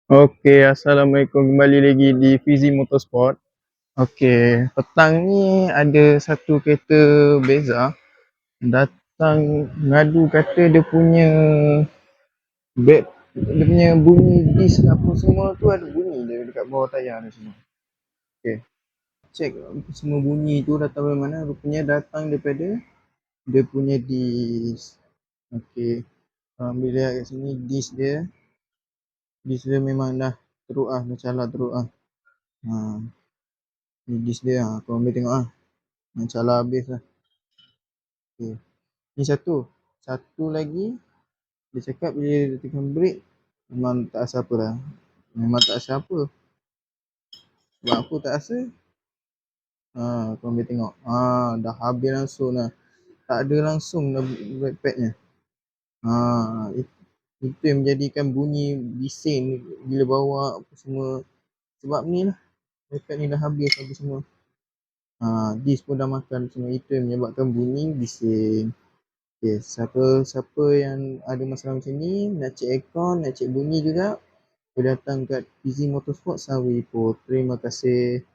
Okey, Assalamualaikum, kembali lagi di Fizi Motorsport. Okey, petang ni ada satu kereta Beza datang ngadu kata dia punya bunyi disk apa semua tu ada bunyi dia dekat bawah tayar ni semua. Okey, check semua bunyi tu datang dari mana, rupanya datang daripada dia punya disk. Okey, ambil lihat kat sini disk dia memang dah teruk ah, dah calar teruk ah. Ha, ni disk dia, korang boleh tengok ah. Yang calar habis lah. Okay. Ni satu lagi dia cakap bila dia tekan brake memang tak rasa apa dah. Memang tak rasa apa. Sebab apa tak rasa? Korang boleh tengok. Dah habis langsung dah. Tak ada langsung dah brake padnya. Itu yang menjadikan bunyi bising bila bawa apa semua. Sebab ni lah. Brake pad ni dah habis semua. Disk pun dah makan semua. Itu yang menyebabkan bunyi bising. Okay, siapa yang ada masalah macam ni, nak cek aircon, nak cek bunyi juga, boleh datang kat PZ Motorsport Sawi Ipoh. Terima kasih.